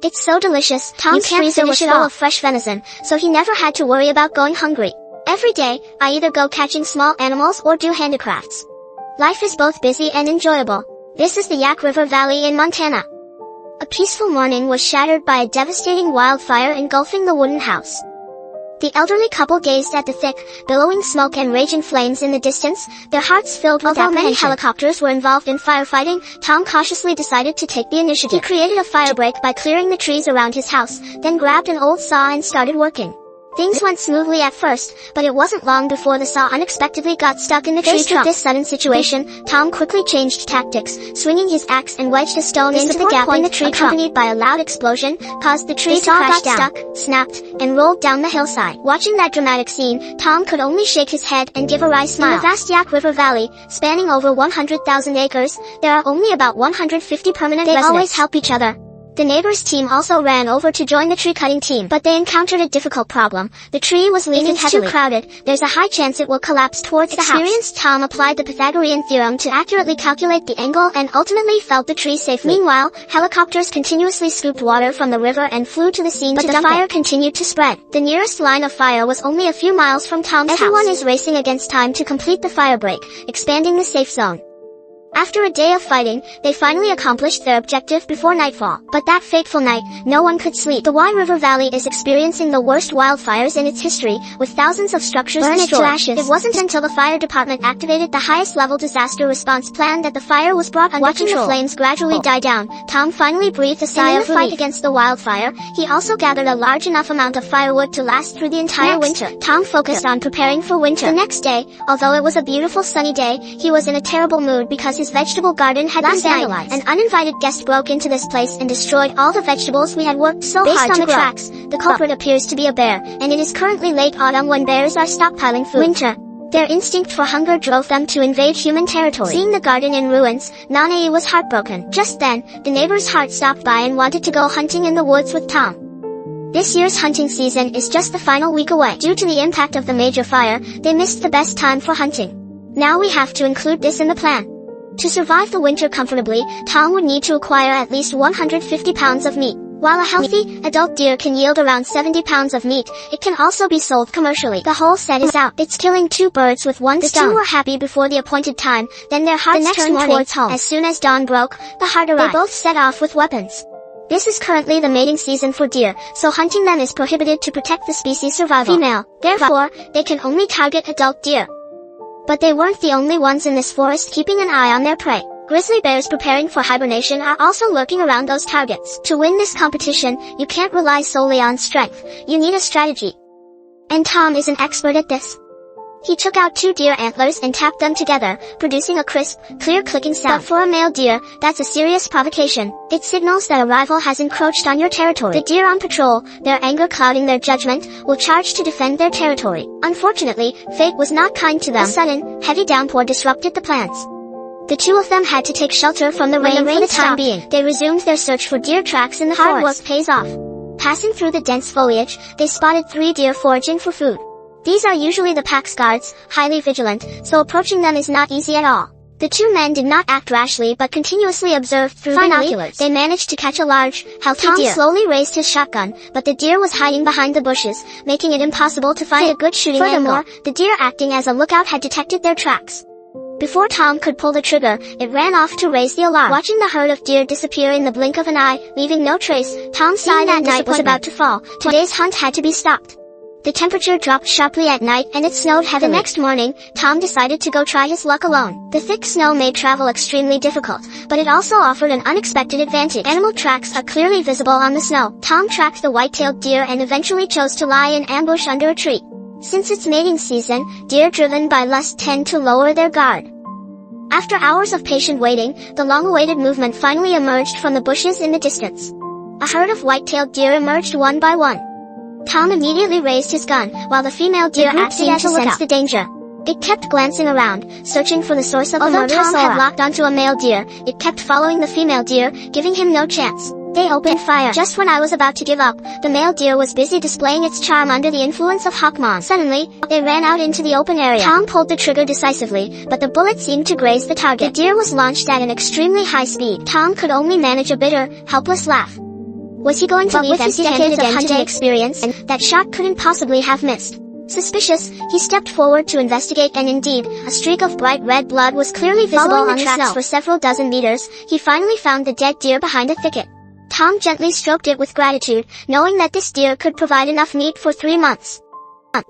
It's so delicious. Tom's freezer was full of fresh venison, so he never had to worry about going hungry. Every day, I either go catching small animals or do handicrafts. Life is both busy and enjoyable. This is the Yak River Valley in Montana. A peaceful morning was shattered by a devastating wildfire engulfing the wooden house. The elderly couple gazed at the thick, billowing smoke and raging flames in the distance, their hearts filled with apprehension. Although many helicopters were involved in firefighting, Tom cautiously decided to take the initiative. He created a firebreak by clearing the trees around his house, then grabbed an old saw and started working. Things went smoothly at first, but it wasn't long before the saw unexpectedly got stuck in the tree trunk. Faced with this sudden situation, Tom quickly changed tactics, swinging his axe and wedged a stone into the gap in the tree, accompanied by a loud explosion, caused the tree to crash down, stuck, snapped, and rolled down the hillside. Watching that dramatic scene, Tom could only shake his head and give a wry smile. In the vast Yak River Valley, spanning over 100,000 acres, there are only about 150 permanent residents. They always help each other. The neighbors' team also ran over to join the tree-cutting team, but they encountered a difficult problem. The tree was leaning heavily. If it's too crowded, there's a high chance it will collapse towards the house. Experienced Tom applied the Pythagorean theorem to accurately calculate the angle and ultimately felled the tree safely. Meanwhile, helicopters continuously scooped water from the river and flew to the scene but the fire continued to spread. The nearest line of fire was only a few miles from Tom's house. Everyone is racing against time to complete the firebreak, expanding the safe zone. After a day of fighting, they finally accomplished their objective before nightfall. But that fateful night, no one could sleep. The Wye River Valley is experiencing the worst wildfires in its history, with thousands of structures destroyed. To ashes. It wasn't until the fire department activated the highest-level disaster response plan that the fire was brought under control. Watching the flames gradually die down, Tom finally breathed a sigh of relief. In the fight against the wildfire, he also gathered a large enough amount of firewood to last through the entire winter. Tom focused on preparing for winter. The next day, although it was a beautiful sunny day, he was in a terrible mood because his vegetable garden had been vandalized. An uninvited guest broke into this place and destroyed all the vegetables we had worked so hard to grow. Based on the tracks, the culprit appears to be a bear, and it is currently late autumn when bears are stockpiling food. Winter. Their instinct for hunger drove them to invade human territory. Seeing the garden in ruins, Nanae was heartbroken. Just then, the neighbor's heart stopped by and wanted to go hunting in the woods with Tom. This year's hunting season is just the final week away. Due to the impact of the major fire, they missed the best time for hunting. Now we have to include this in the plan. To survive the winter comfortably, Tom would need to acquire at least 150 pounds of meat. While a healthy, adult deer can yield around 70 pounds of meat, it can also be sold commercially. The whole set is out. It's killing two birds with one stone. The two were happy before the appointed time, then their hearts turned towards home. As soon as dawn broke, the hart arrived. They both set off with weapons. This is currently the mating season for deer, so hunting them is prohibited to protect the species' survival. Female. Therefore, they can only target adult deer. But they weren't the only ones in this forest keeping an eye on their prey. Grizzly bears preparing for hibernation are also lurking around those targets. To win this competition, you can't rely solely on strength, you need a strategy. And Tom is an expert at this. He took out 2 deer antlers and tapped them together, producing a crisp, clear clicking sound. But for a male deer, that's a serious provocation. It signals that a rival has encroached on your territory. The deer on patrol, their anger clouding their judgment, will charge to defend their territory. Unfortunately, fate was not kind to them. A sudden, heavy downpour disrupted the plans. The two of them had to take shelter from the rain for the time being. They resumed their search for deer tracks in the forest. Hard work pays off. Passing through the dense foliage, they spotted 3 deer foraging for food. These are usually the pack's guards, highly vigilant, so approaching them is not easy at all. The 2 men did not act rashly but continuously observed through binoculars. They managed to catch a large, healthy deer. Tom slowly raised his shotgun, but the deer was hiding behind the bushes, making it impossible to find a good shooting angle. Furthermore, the deer acting as a lookout had detected their tracks. Before Tom could pull the trigger, it ran off to raise the alarm. Watching the herd of deer disappear in the blink of an eye, leaving no trace, Tom sighed that night was about to fall. Today's hunt had to be stopped. The temperature dropped sharply at night and it snowed heavily. The next morning, Tom decided to go try his luck alone. The thick snow made travel extremely difficult, but it also offered an unexpected advantage. Animal tracks are clearly visible on the snow. Tom tracked the white-tailed deer and eventually chose to lie in ambush under a tree. Since it's mating season, deer driven by lust tend to lower their guard. After hours of patient waiting, the long-awaited movement finally emerged from the bushes in the distance. A herd of white-tailed deer emerged one by one. Tom immediately raised his gun, while the female deer acted to sense the danger. It kept glancing around, searching for the source of the murderous aura. Although Tom had locked onto a male deer, it kept following the female deer, giving him no chance. They opened fire. Just when I was about to give up, the male deer was busy displaying its charm under the influence of Hawkmon. Suddenly, they ran out into the open area. Tom pulled the trigger decisively, but the bullet seemed to graze the target. The deer was launched at an extremely high speed. Tom could only manage a bitter, helpless laugh. Was he going to leave empty-handed again hunting experience, and that shot couldn't possibly have missed? Suspicious, he stepped forward to investigate, and indeed, a streak of bright red blood was clearly visible on the tracks for several dozen meters. He finally found the dead deer behind a thicket. Tom gently stroked it with gratitude, knowing that this deer could provide enough meat for 3 months.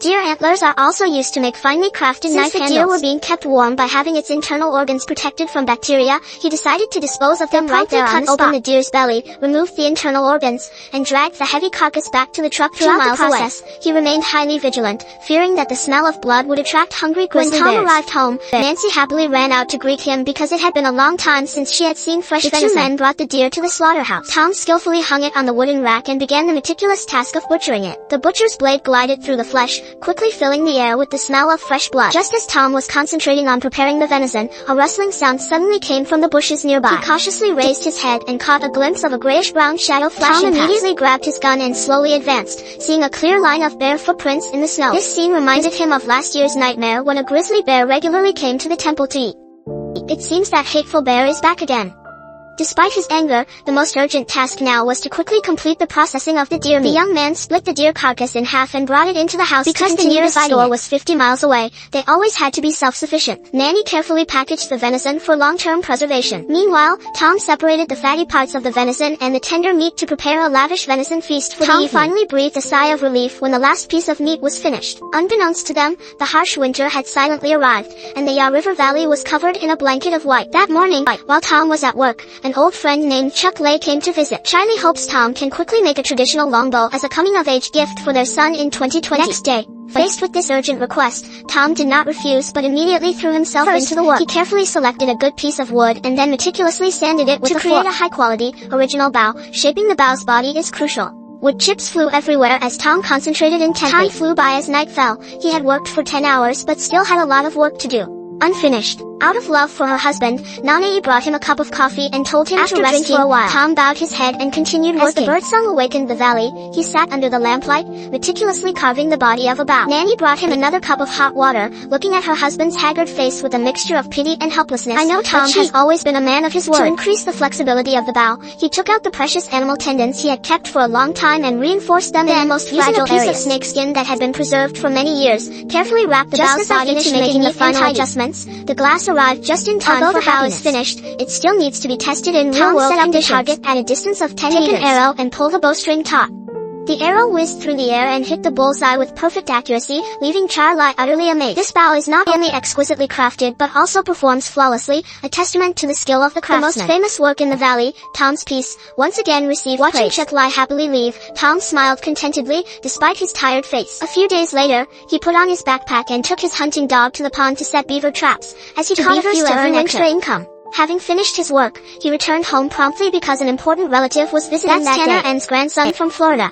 Deer antlers are also used to make finely crafted knife handles. Since the deer were being kept warm by having its internal organs protected from bacteria, he decided to dispose of them right there on the spot. Open the deer's belly, removed the internal organs, and dragged the heavy carcass back to the truck 2 miles away. He remained highly vigilant, fearing that the smell of blood would attract hungry grizzly bears. When Tom arrived home, Nancy happily ran out to greet him because it had been a long time since she had seen fresh venison. The 2 men brought the deer to the slaughterhouse. Tom skillfully hung it on the wooden rack and began the meticulous task of butchering it. The butcher's blade glided through the flesh, quickly filling the air with the smell of fresh blood. Just as Tom was concentrating on preparing the venison, a rustling sound suddenly came from the bushes nearby. He cautiously raised his head and caught a glimpse of a grayish-brown shadow flashing past. Tom immediately grabbed his gun and slowly advanced, seeing a clear line of bare footprints in the snow. This scene reminded him of last year's nightmare when a grizzly bear regularly came to the temple to eat. It seems that hateful bear is back again. Despite his anger, the most urgent task now was to quickly complete the processing of the deer meat. The young man split the deer carcass in half and brought it into the house because the nearest store was 50 miles away. They always had to be self-sufficient. Nanny carefully packaged the venison for long-term preservation. Meanwhile, Tom separated the fatty parts of the venison and the tender meat to prepare a lavish venison feast for the evening. Tom finally breathed a sigh of relief when the last piece of meat was finished. Unbeknownst to them, the harsh winter had silently arrived, and the Yaw River Valley was covered in a blanket of white. That morning, while Tom was at work, an old friend named Chuck Lay came to visit. Charlie hopes Tom can quickly make a traditional longbow as a coming-of-age gift for their son in 2020. Next day, faced with this urgent request, Tom did not refuse but immediately threw himself into the work. He carefully selected a good piece of wood and then meticulously sanded it with a fork. To create a high-quality, original bow, shaping the bow's body is crucial. Wood chips flew everywhere as Tom concentrated intently. Time flew by as night fell. He had worked for 10 hours but still had a lot of work to do. Unfinished. Out of love for her husband, Nanei brought him a cup of coffee and told him to rest for a while. Tom bowed his head and continued working. As the birdsong awakened the valley, he sat under the lamplight, meticulously carving the body of a bow. Nanny brought him another cup of hot water, looking at her husband's haggard face with a mixture of pity and helplessness. I know Tom has always been a man of his word. To increase the flexibility of the bow, he took out the precious animal tendons he had kept for a long time and reinforced them in the most fragile areas. Using a piece of snakeskin that had been preserved for many years, carefully wrapped the bow's body to making the final adjustments. The glass arrived just in time. Although the bow is finished, it still needs to be tested in real-world conditions. Tom set up the target at a distance of 10 meters. Take an arrow and pull the bowstring taut. The arrow whizzed through the air and hit the bullseye with perfect accuracy, leaving Charlie utterly amazed. This bow is not only exquisitely crafted but also performs flawlessly, a testament to the skill of the craftsman. The most famous work in the valley, Tom's piece, once again received praise. Watching Charlie happily leave, Tom smiled contentedly, despite his tired face. A few days later, he put on his backpack and took his hunting dog to the pond to set beaver traps, as he caught a few to earn extra income. Having finished his work, he returned home promptly because an important relative was visiting that day. That's Tanner and his grandson from Florida.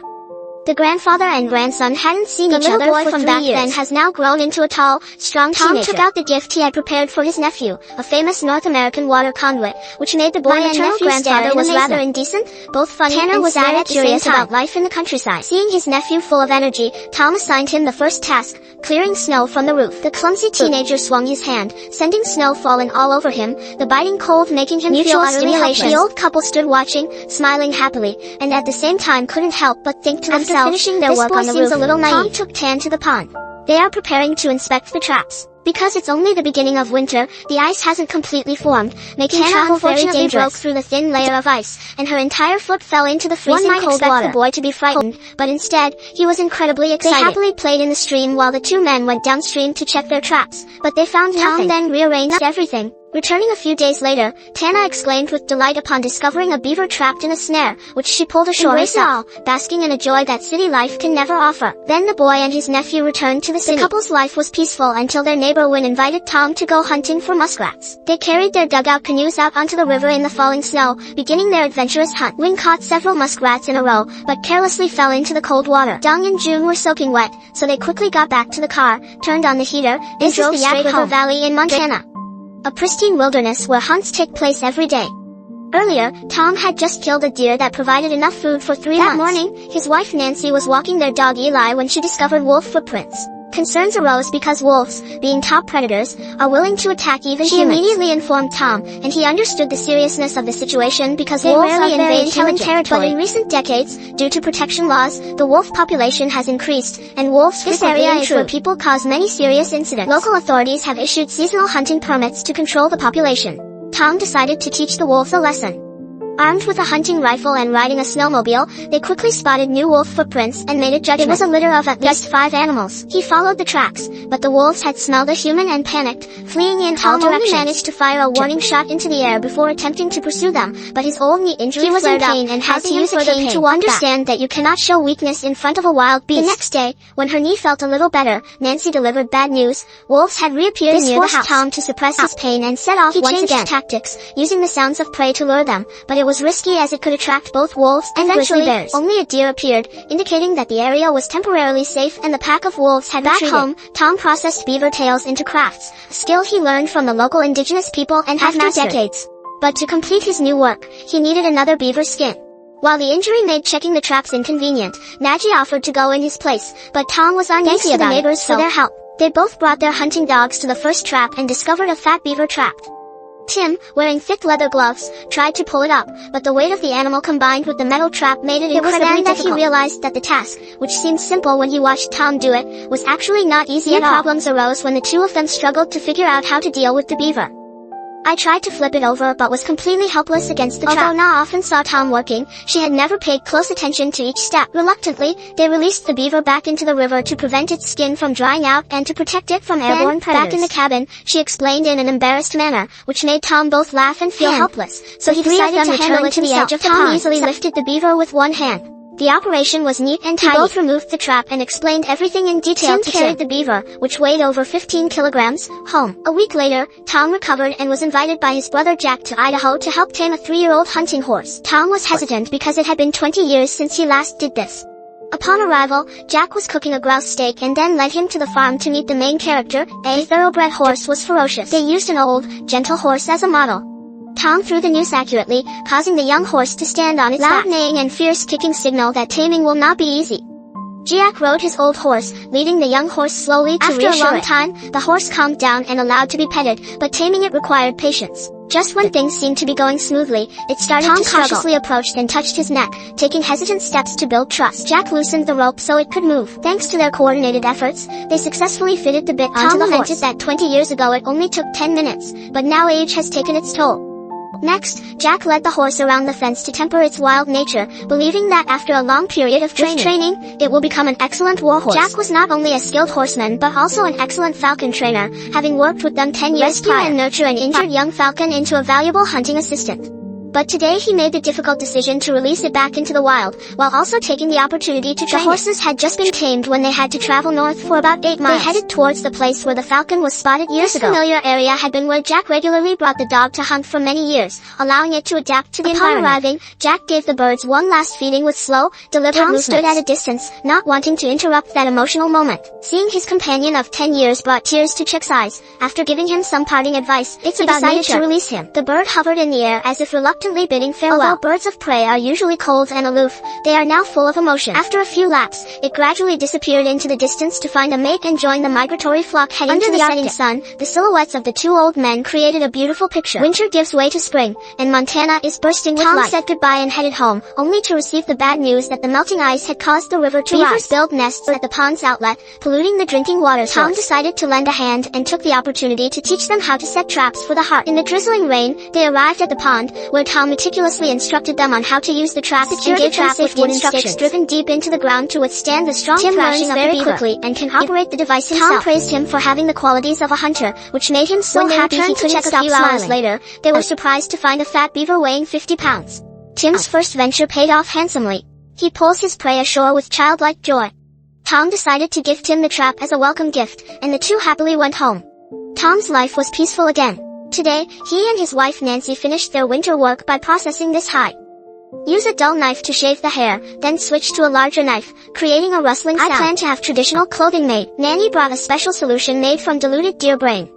The grandfather and grandson hadn't seen each other for 3 years. Then has now grown into a tall, strong teenager. Tom took out the gift he had prepared for his nephew, a famous North American water conduit, which made the boy and nephew's grandfather was rather indecent, both funny Tanner was sad curious about life in the countryside. Seeing his nephew full of energy, Tom assigned him the first task, clearing snow from the roof. The clumsy teenager swung his hand, sending snow falling all over him, the biting cold making him feel utterly helpless. The old couple stood watching, smiling happily, and at the same time couldn't help but think to themselves, finishing their work on the roof, a little naive. Tom took Tan to the pond. They are preparing to inspect the traps. Because it's only the beginning of winter, the ice hasn't completely formed, making travel very dangerous. Broke through the thin layer of ice, and her entire foot fell into the freezing cold water. One might expect the boy to be frightened, but instead, he was incredibly excited. They happily played in the stream while the 2 men went downstream to check their traps, but they found nothing. Tom then rearranged everything. Returning a few days later, Tana exclaimed with delight upon discovering a beaver trapped in a snare, which she pulled ashore herself, basking in a joy that city life can never offer. Then the boy and his nephew returned to the city. The couple's life was peaceful until their neighbor Wynn invited Tom to go hunting for muskrats. They carried their dugout canoes out onto the river in the falling snow, beginning their adventurous hunt. Wynn caught several muskrats in a row, but carelessly fell into the cold water. Dong and June were soaking wet, so they quickly got back to the car, turned on the heater, and drove straight home. This is the Yaw River Valley in Montana, a pristine wilderness where hunts take place every day. Earlier, Tom had just killed a deer that provided enough food for 3 months. That morning, his wife Nancy was walking their dog Eli when she discovered wolf footprints. Concerns arose because wolves, being top predators, are willing to attack even humans. He immediately informed Tom, and he understood the seriousness of the situation because wolves rarely invade human territory. But in recent decades, due to protection laws, the wolf population has increased, and wolves frequently intrude where people cause many serious incidents. Local authorities have issued seasonal hunting permits to control the population. Tom decided to teach the wolves a lesson. Armed with a hunting rifle and riding a snowmobile, they quickly spotted new wolf footprints and made a judgment. It was a litter of at least 5 animals. He followed the tracks, but the wolves had smelled a human and panicked, fleeing in all directions. Tom only managed to fire a warning shot into the air before attempting to pursue them, but his old knee injury flared up and had to use a cane to understand that you cannot show weakness in front of a wild beast. The next day, when her knee felt a little better, Nancy delivered bad news. Wolves had reappeared near the house. Tom to suppress his pain and set off once again. He changed tactics, using the sounds of prey to lure them, but it was risky as it could attract both wolves and grizzly bears. Only a deer appeared, indicating that the area was temporarily safe and the pack of wolves had retreated. Back home, Tom processed beaver tails into crafts, a skill he learned from the local indigenous people and had mastered. Decades. But to complete his new work, he needed another beaver skin. While the injury made checking the traps inconvenient, Nagy offered to go in his place, but Tom was uneasy about the neighbors for their help. They both brought their hunting dogs to the first trap and discovered a fat beaver trapped. Tim, wearing thick leather gloves, tried to pull it up, but the weight of the animal combined with the metal trap made it incredibly difficult. He realized that the task, which seemed simple when he watched Tom do it, was actually not easy at all. Problems arose when the two of them struggled to figure out how to deal with the beaver. I tried to flip it over but was completely helpless against the trap. Although Na often saw Tom working, she had never paid close attention to each step. Reluctantly, they released the beaver back into the river to prevent its skin from drying out and to protect it from airborne predators. Back in the cabin, she explained in an embarrassed manner, which made Tom both laugh and feel helpless. So he decided to handle it to the edge of the pond. Tom easily lifted the beaver with one hand. The operation was neat and tidy. They both removed the trap and explained everything in detail. Tim carried the beaver, which weighed over 15 kilograms, home. A week later, Tom recovered and was invited by his brother Jack to Idaho to help tame a 3-year-old hunting horse. Tom was hesitant because it had been 20 years since he last did this. Upon arrival, Jack was cooking a grouse steak and then led him to the farm to meet the main character. A thoroughbred horse was ferocious. They used an old, gentle horse as a model. Tom threw the noose accurately, causing the young horse to stand on its back. Loud neighing and fierce kicking signal that taming will not be easy. Jack rode his old horse, leading the young horse slowly to reassure it. After a long time, the horse calmed down and allowed to be petted, but taming it required patience. Just when things seemed to be going smoothly, it started to struggle. Tom cautiously approached and touched his neck, taking hesitant steps to build trust. Jack loosened the rope so it could move. Thanks to their coordinated efforts, they successfully fitted the bit onto the horse. Tom lamented that 20 years ago it only took 10 minutes, but now age has taken its toll. Next, Jack led the horse around the fence to temper its wild nature, believing that after a long period of training, it will become an excellent warhorse. Jack was not only a skilled horseman but also an excellent falcon trainer, having worked with them 10 years prior. Rescue and nurture an injured young falcon into a valuable hunting assistant. But today he made the difficult decision to release it back into the wild, while also taking the opportunity to train it. The horses had just been tamed when they had to travel north for about 8 miles. They headed towards the place where the falcon was spotted years ago. This familiar area had been where Jack regularly brought the dog to hunt for many years, allowing it to adapt to the environment. Upon arriving, Jack gave the birds one last feeding with slow, deliberate movements. Tom stood at a distance, not wanting to interrupt that emotional moment. Seeing his companion of 10 years brought tears to Jack's eyes. After giving him some parting advice, he decided to release him. The bird hovered in the air as if reluctantly bidding farewell. Although birds of prey are usually cold and aloof, they are now full of emotion. After a few laps, it gradually disappeared into the distance to find a mate and join the migratory flock heading to the setting sun. The silhouettes of the two old men created a beautiful picture. Winter gives way to spring, and Montana is bursting with life. Tom said goodbye and headed home, only to receive the bad news that the melting ice had caused the river to rise. Beavers build nests at the pond's outlet, polluting the drinking water source. Tom decided to lend a hand and took the opportunity to teach them how to set traps for the hart. In the drizzling rain, they arrived at the pond, where Tom meticulously instructed them on how to use the trap and secure the trap with wooden sticks driven deep into the ground to withstand the strong thrashing of the beaver. Quickly and can operate the device himself. Tom praised him for having the qualities of a hunter, which made him so happy he couldn't stop smiling. Hours later, they were surprised to find a fat beaver weighing 50 pounds. Tim's first venture paid off handsomely. He pulls his prey ashore with childlike joy. Tom decided to give Tim the trap as a welcome gift, and the two happily went home. Tom's life was peaceful again. Today, he and his wife Nancy finished their winter work by processing this hide. Use a dull knife to shave the hair, then switch to a larger knife, creating a rustling sound. I plan to have traditional clothing made. Nanny brought a special solution made from diluted deer brain.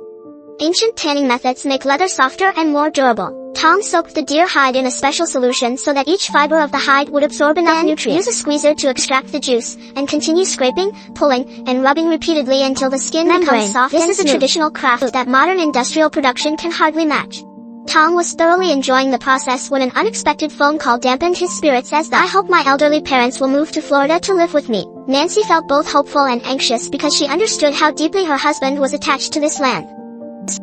Ancient tanning methods make leather softer and more durable. Tom soaked the deer hide in a special solution so that each fiber of the hide would absorb enough nutrients. Use a squeezer to extract the juice, and continue scraping, pulling, and rubbing repeatedly until the skin becomes soft and smooth. This is a traditional craft that modern industrial production can hardly match. Tom was thoroughly enjoying the process when an unexpected phone call dampened his spirits as I hope my elderly parents will move to Florida to live with me. Nancy felt both hopeful and anxious because she understood how deeply her husband was attached to this land.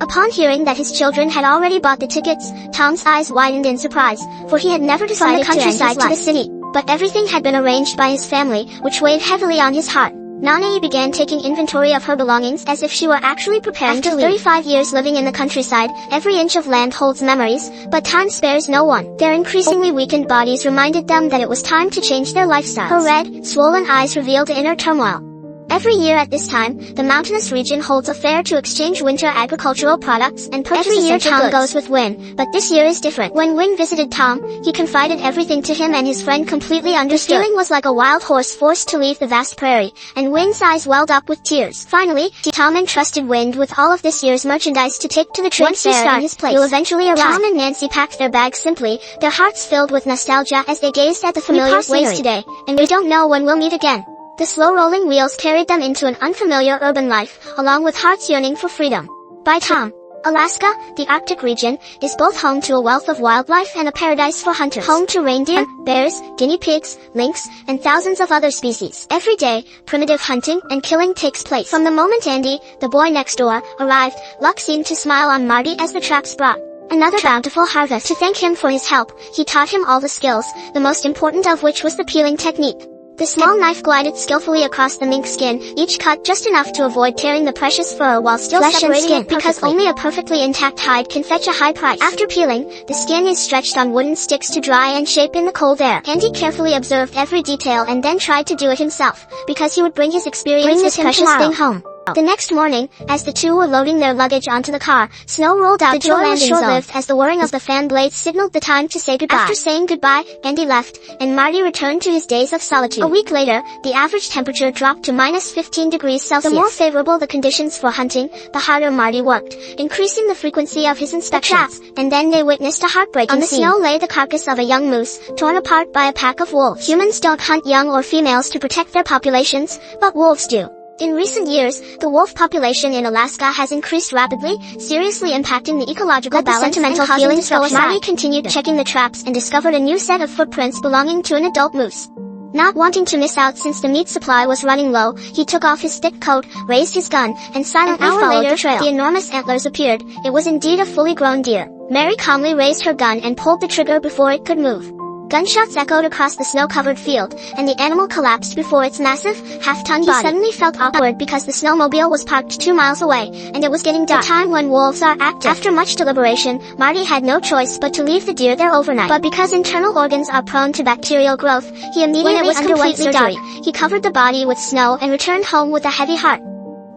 Upon hearing that his children had already bought the tickets, Tom's eyes widened in surprise, for he had never decided to end his life to the city. But everything had been arranged by his family, which weighed heavily on his heart. Nanae began taking inventory of her belongings as if she were actually preparing to leave. After 35 years living in the countryside, every inch of land holds memories, but time spares no one. Their increasingly weakened bodies reminded them that it was time to change their lifestyles. Her red, swollen eyes revealed inner turmoil. Every year at this time, the mountainous region holds a fair to exchange winter agricultural products and purchase essential goods. Every year Tom goes with Win, but this year is different. When Win visited Tom, he confided everything to him and his friend completely understood. The feeling was like a wild horse forced to leave the vast prairie, and Win's eyes welled up with tears. Finally, Tom entrusted Win with all of this year's merchandise to take to the trade fair in his place. You'll eventually arrive. Tom and Nancy packed their bags simply, their hearts filled with nostalgia as they gazed at the familiar ways today, and we don't know when we'll meet again. The slow-rolling wheels carried them into an unfamiliar urban life, along with hearts yearning for freedom. By Tom. Alaska, the Arctic region, is both home to a wealth of wildlife and a paradise for hunters. Home to reindeer, bears, guinea pigs, lynx, and thousands of other species. Every day, primitive hunting and killing takes place. From the moment Andy, the boy next door, arrived, luck seemed to smile on Marty as the traps brought another bountiful harvest. To thank him for his help, he taught him all the skills, the most important of which was the peeling technique. The small knife glided skillfully across the mink skin, each cut just enough to avoid tearing the precious fur while still separating it because only a perfectly intact hide can fetch a high price. After peeling, the skin is stretched on wooden sticks to dry and shape in the cold air. Andy carefully observed every detail and then tried to do it himself, because he would bring his experience with him precious thing home. The next morning, as the two were loading their luggage onto the car, snow rolled out to the landing zone. Short-lived as the whirring of the fan blades signaled the time to say goodbye. After saying goodbye, Andy left, and Marty returned to his days of solitude. A week later, the average temperature dropped to minus 15 degrees Celsius. The more favorable the conditions for hunting, the harder Marty worked, increasing the frequency of his inspections. And then they witnessed a heartbreaking scene. On the snow lay the carcass of a young moose, torn apart by a pack of wolves. Humans don't hunt young or females to protect their populations, but wolves do. In recent years, the wolf population in Alaska has increased rapidly, seriously impacting the ecological balance and causing destruction. Marty continued checking the traps and discovered a new set of footprints belonging to an adult moose. Not wanting to miss out since the meat supply was running low, he took off his thick coat, raised his gun, and silently followed the trail. The enormous antlers appeared. It was indeed a fully grown deer. Mary calmly raised her gun and pulled the trigger before it could move. Gunshots echoed across the snow-covered field, and the animal collapsed before its massive, half-ton body. He suddenly felt awkward because the snowmobile was parked 2 miles away, and it was getting dark. A time when wolves are active. After much deliberation, Marty had no choice but to leave the deer there overnight. But because internal organs are prone to bacterial growth, he immediately underwent surgery. He covered the body with snow and returned home with a heavy heart.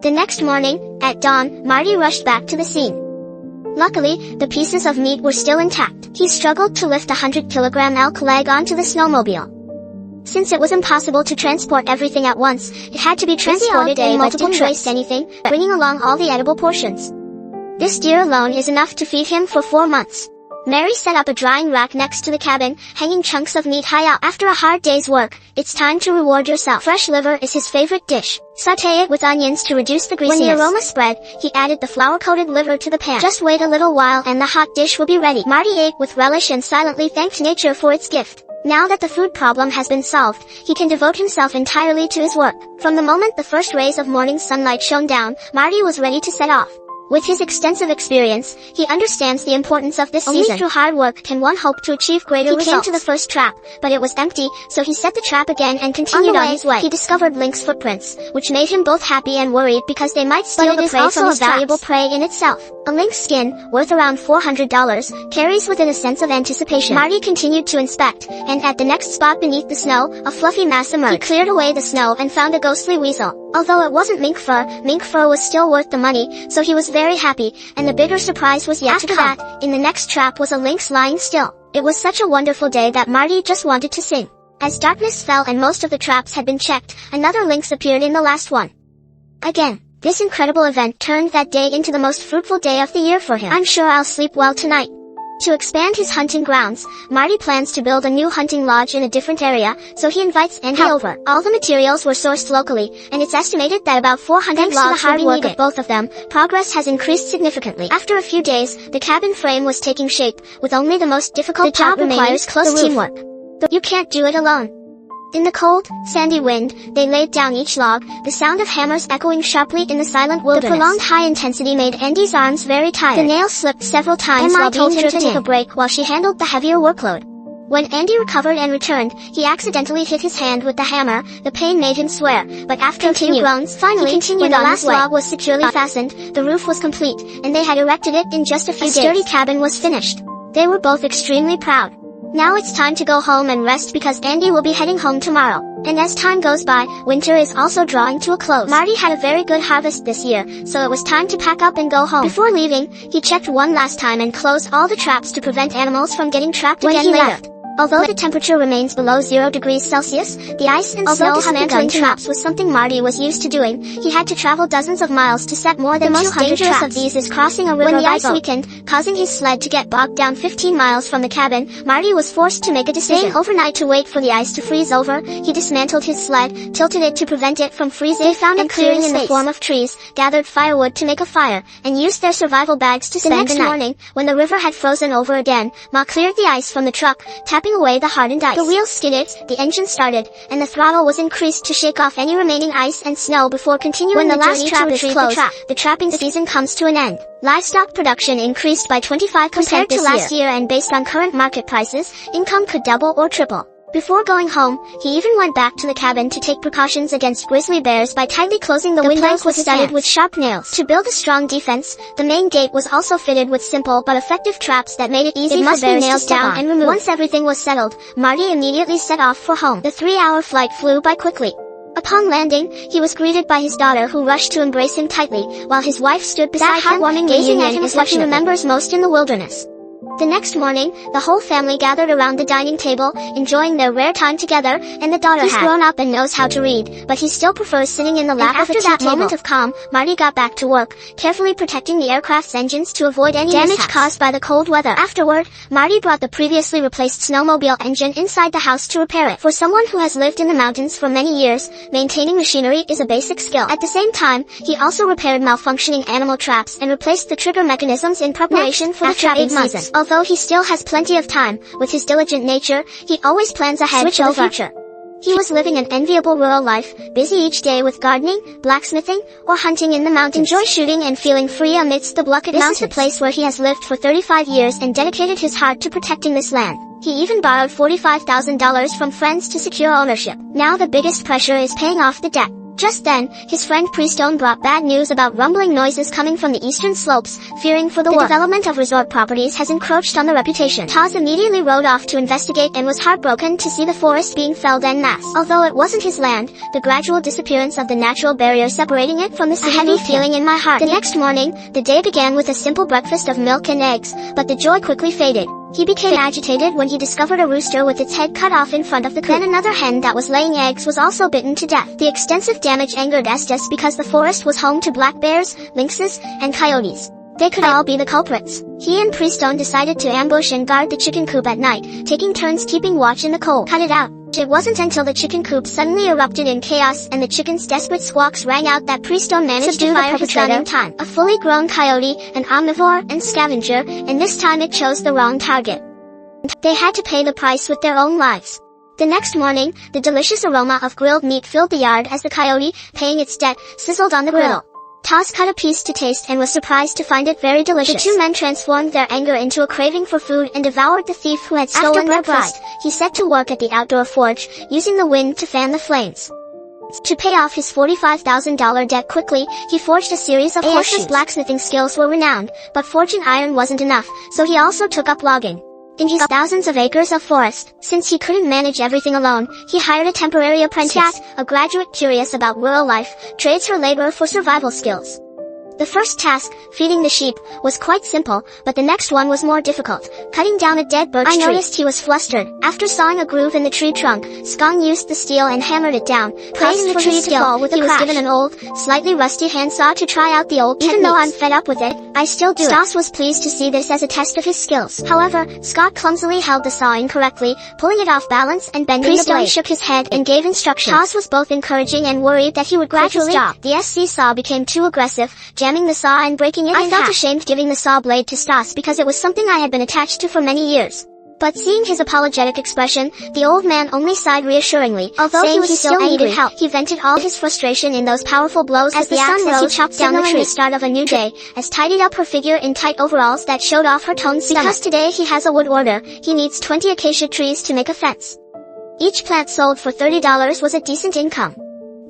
The next morning, at dawn, Marty rushed back to the scene. Luckily, the pieces of meat were still intact. He struggled to lift a 100-kilogram elk leg onto the snowmobile. Since it was impossible to transport everything at once, it had to be transported in multiple trips. Didn't waste anything, bringing along all the edible portions. This deer alone is enough to feed him for 4 months. Mary set up a drying rack next to the cabin, hanging chunks of meat high up. After a hard day's work, it's time to reward yourself. Fresh liver is his favorite dish. Sauté it with onions to reduce the greasiness. When the aroma spread, he added the flour-coated liver to the pan. Just wait a little while and the hot dish will be ready. Marty ate with relish and silently thanked nature for its gift. Now that the food problem has been solved, he can devote himself entirely to his work. From the moment the first rays of morning sunlight shone down, Marty was ready to set off. With his extensive experience, he understands the importance of this season. Only through hard work can one hope to achieve greater results. He came to the first trap, but it was empty, so he set the trap again and continued on his way. He discovered lynx footprints, which made him both happy and worried because they might steal the prey from his traps. But it is also a valuable prey in itself. A lynx skin, worth around $400, carries within a sense of anticipation. Marty continued to inspect, and at the next spot beneath the snow, a fluffy mass emerged. He cleared away the snow and found a ghostly weasel. Although it wasn't mink fur was still worth the money, so he was very happy, and the bigger surprise was yet to come. After that, in the next trap was a lynx lying still. It was such a wonderful day that Marty just wanted to sing. As darkness fell and most of the traps had been checked, another lynx appeared in the last one. Again, this incredible event turned that day into the most fruitful day of the year for him. I'm sure I'll sleep well tonight. To expand his hunting grounds, Marty plans to build a new hunting lodge in a different area, so he invites Andy over. All the materials were sourced locally, and it's estimated that about 400 logs will be needed. Of both of them, progress has increased significantly. After a few days, the cabin frame was taking shape, with only the most difficult part remaining. The job requires close teamwork. You can't do it alone. In the cold, sandy wind, they laid down each log, the sound of hammers echoing sharply in the silent wilderness. The prolonged high intensity made Andy's arms very tired. The nails slipped several times while being driven to take a break while she handled the heavier workload. When Andy recovered and returned, he accidentally hit his hand with the hammer. The pain made him swear, but after a few groans, finally, when the last log was securely fastened, the roof was complete, and they had erected it in just a few days. The sturdy cabin was finished. They were both extremely proud. Now it's time to go home and rest because Andy will be heading home tomorrow. And as time goes by, winter is also drawing to a close. Marty had a very good harvest this year, so it was time to pack up and go home. Before leaving, he checked one last time and closed all the traps to prevent animals from getting trapped again later. Although the temperature remains below 0 degrees Celsius, the ice and snow dismantling traps was something Marty was used to doing. He had to travel dozens of miles to set more than 200 traps. The most dangerous of these is crossing a river by boat. When the ice weakened, causing his sled to get bogged down 15 miles from the cabin, Marty was forced to make a decision. Staying overnight to wait for the ice to freeze over, he dismantled his sled, tilted it to prevent it from freezing. They found a clearing in the form of trees, gathered firewood to make a fire, and used their survival bags to spend the night. The next morning, when the river had frozen over again, Ma cleared the ice from the truck, tapping away the hardened ice. The wheels skidded, the engine started, and the throttle was increased to shake off any remaining ice and snow before continuing the last trap is closed. The trapping season comes to an end. Livestock production increased by 25% compared to last year, and based on current market prices, income could double or triple. Before going home, he even went back to the cabin to take precautions against grizzly bears by tightly closing the windows with studded with sharp nails. To build a strong defense, the main gate was also fitted with simple but effective traps that made it easy for bears to step down and remove. Once everything was settled, Marty immediately set off for home. The 3-hour flight flew by quickly. Upon landing, he was greeted by his daughter who rushed to embrace him tightly, while his wife stood beside him, gazing at him as what he remembers most in the wilderness. The next morning, the whole family gathered around the dining table, enjoying their rare time together, and the daughter has grown up and knows how to read, but he still prefers sitting in the lap of a tea table. After that moment of calm, Marty got back to work, carefully protecting the aircraft's engines to avoid any damage caused by the cold weather. Afterward, Marty brought the previously replaced snowmobile engine inside the house to repair it. For someone who has lived in the mountains for many years, maintaining machinery is a basic skill. At the same time, he also repaired malfunctioning animal traps and replaced the trigger mechanisms in preparation for the trapping season. Although he still has plenty of time, with his diligent nature, he always plans ahead for the future. He was living an enviable rural life, busy each day with gardening, blacksmithing, or hunting in the mountains. Enjoy shooting and feeling free amidst the Bucket Mountains. This is the place where he has lived for 35 years and dedicated his heart to protecting this land. He even borrowed $45,000 from friends to secure ownership. Now the biggest pressure is paying off the debt. Just then, his friend Priestone brought bad news about rumbling noises coming from the eastern slopes, fearing for the development of resort properties has encroached on the reputation. Taz immediately rode off to investigate and was heartbroken to see the forest being felled en masse. Although it wasn't his land, the gradual disappearance of the natural barrier separating it from the city, a heavy feeling in my heart. The next morning, the day began with a simple breakfast of milk and eggs, but the joy quickly faded. He became agitated when he discovered a rooster with its head cut off in front of the coop. Then another hen that was laying eggs was also bitten to death. The extensive damage angered Estes because the forest was home to black bears, lynxes, and coyotes. They could all be the culprits. He and Priestone decided to ambush and guard the chicken coop at night, taking turns keeping watch in the cold. Cut it out. It wasn't until the chicken coop suddenly erupted in chaos and the chickens' desperate squawks rang out that Priestone managed to fire his gun in time. A fully grown coyote, an omnivore and scavenger, and this time it chose the wrong target. They had to pay the price with their own lives. The next morning, the delicious aroma of grilled meat filled the yard as the coyote, paying its debt, sizzled on the griddle. Taz cut a piece to taste and was surprised to find it very delicious. The two men transformed their anger into a craving for food and devoured the thief who had stolen their bride. He set to work at the outdoor forge, using the wind to fan the flames. To pay off his $45,000 debt quickly, he forged a series of horseshoes. His blacksmithing skills were renowned, but forging iron wasn't enough, so he also took up logging. In his thousands of acres of forest, since he couldn't manage everything alone, he hired a temporary apprentice, a graduate curious about rural life, trades her labor for survival skills. The first task, feeding the sheep, was quite simple, but the next one was more difficult, cutting down a dead birch tree. I noticed he was flustered. After sawing a groove in the tree trunk, Skong used the steel and hammered it down, causing the tree to fall with a crash. He was given an old, slightly rusty handsaw to try out the old techniques. Even though I'm fed up with it, I still do it. Stas was pleased to see this as a test of his skills. However, Scott clumsily held the saw incorrectly, pulling it off balance and bending the blade. Shook his head and gave instructions. Stas was both encouraging and worried that he would gradually stop. The SC saw became too aggressive, jamming the saw and breaking it in half. I felt ashamed giving the saw blade to Stas because it was something I had been attached to for many years. But seeing his apologetic expression, the old man only sighed reassuringly. Although he was still needed help, he vented all his frustration in those powerful blows with the axe as he chopped down the tree. The start of a new day, as tidied up her figure in tight overalls that showed off her toned stomach. Because today he has a wood order, he needs 20 acacia trees to make a fence. Each plant sold for $30 was a decent income.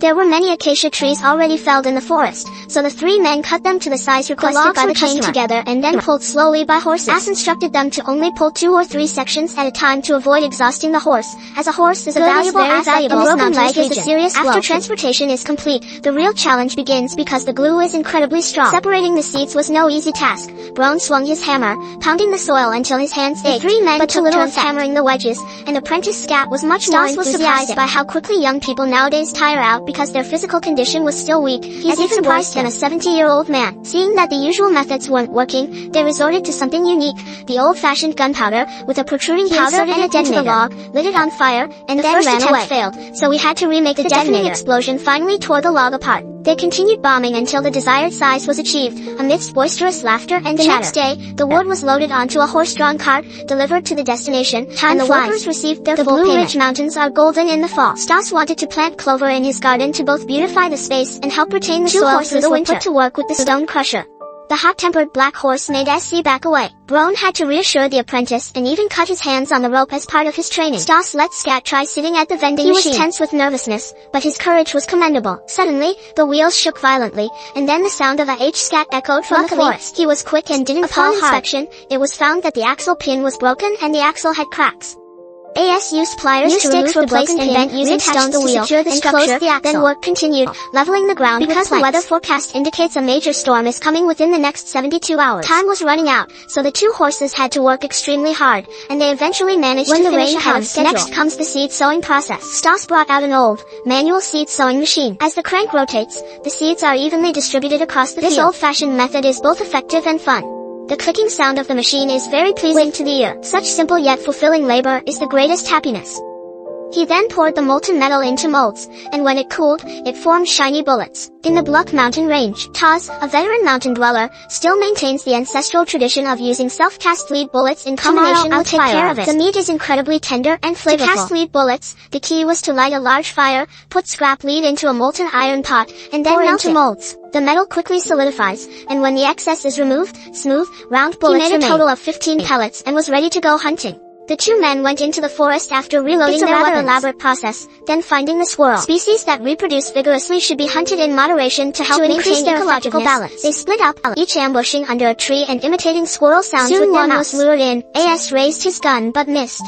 There were many acacia trees already felled in the forest, so the three men cut them to the size requested by the customer, together and then pulled slowly by horses. As instructed them to only pull 2 or 3 sections at a time to avoid exhausting the horse, as a horse is a valuable asset in this mountainous region. After transportation is complete, the real challenge begins because the glue is incredibly strong. Separating the seeds was no easy task. Brown swung his hammer, pounding the soil until his hands ached. The 3 men took turns hammering the wedges, and apprentice Scat was much more enthusiastic. Was surprised by how quickly young people nowadays tire out because their physical condition was still weak. He's even worse than a 70-year-old man. Seeing that the usual methods weren't working, they resorted to something unique, the old-fashioned gunpowder, with a protruding powder and a detonator. Into the log, lit it on fire, and then ran away. The first attempt failed, so we had to remake the deafening explosion finally tore the log apart. They continued bombing until the desired size was achieved, amidst boisterous laughter and chatter. The next day, the wood was loaded onto a horse-drawn cart, delivered to the destination, and the workers received their full payment. The Blue Ridge Mountains are golden in the fall. Stas wanted to plant clover in his garden to both beautify the space and help retain the soil through the winter. Put to work with the stone crusher. The hot-tempered black horse made SC back away. Brown had to reassure the apprentice and even cut his hands on the rope as part of his training. Stas let Scat try sitting at the vending machine. He was tense with nervousness, but his courage was commendable. Suddenly, the wheels shook violently, and then the sound of a H-Scat echoed from the forest. He was quick and didn't fall hard. Upon inspection, it was found that the axle pin was broken and the axle had cracks. AS used pliers to remove the broken pin, bent using stones to secure the structure, then work continued, leveling the ground because the weather forecast indicates a major storm is coming within the next 72 hours. Time was running out, so the 2 horses had to work extremely hard, and they eventually managed to finish ahead of schedule. Next comes the seed sowing process. Stas brought out an old, manual seed sowing machine. As the crank rotates, the seeds are evenly distributed across the field. This old-fashioned method is both effective and fun. The clicking sound of the machine is very pleasing to the ear. Such simple yet fulfilling labor is the greatest happiness. He then poured the molten metal into molds, and when it cooled, it formed shiny bullets. In the Bluck mountain range, Taz, a veteran mountain dweller, still maintains the ancestral tradition of using self-cast lead bullets in combination with fire. The meat is incredibly tender and flavorful. To cast lead bullets, the key was to light a large fire, put scrap lead into a molten iron pot, and then melt into molds. The metal quickly solidifies, and when the excess is removed, smooth, round bullets remain. He made a total of 15 pellets and was ready to go hunting. The 2 men went into the forest after reloading their weapons. It's a rather elaborate process, then finding the squirrel. Species that reproduce vigorously should be hunted in moderation to help maintain their ecological balance. They split up, each ambushing under a tree and imitating squirrel sounds with their mouths. Soon one was lured in. AS raised his gun but missed.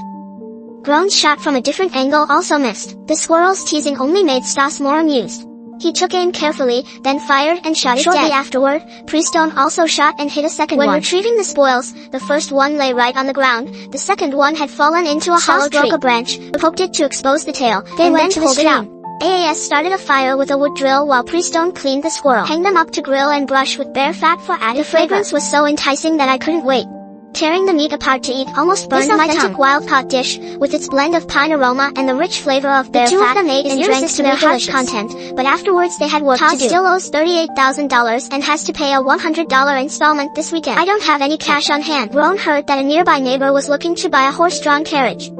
Groans shot from a different angle also missed. The squirrel's teasing only made Stas more amused. He took aim carefully, then fired and shot it dead. Shortly afterward, Priestone also shot and hit a second one. When retrieving the spoils, the first one lay right on the ground, the second one had fallen into a hollow tree. Broke a branch, poked it to expose the tail, and then pulled it out. AAS started a fire with a wood drill while Priestone cleaned the squirrel. Hang them up to grill and brush with bear fat for added flavor. The fragrance was so enticing that I couldn't wait. Tearing the meat apart to eat almost burned my tongue. This authentic wild caught dish, with its blend of pine aroma and the rich flavor of bear fat, the 2 of them ate and drank to their heart's content, but afterwards they had work to do. Still owes $38,000 and has to pay a $100 installment this weekend. I don't have any cash on hand. Roan heard that a nearby neighbor was looking to buy a horse-drawn carriage.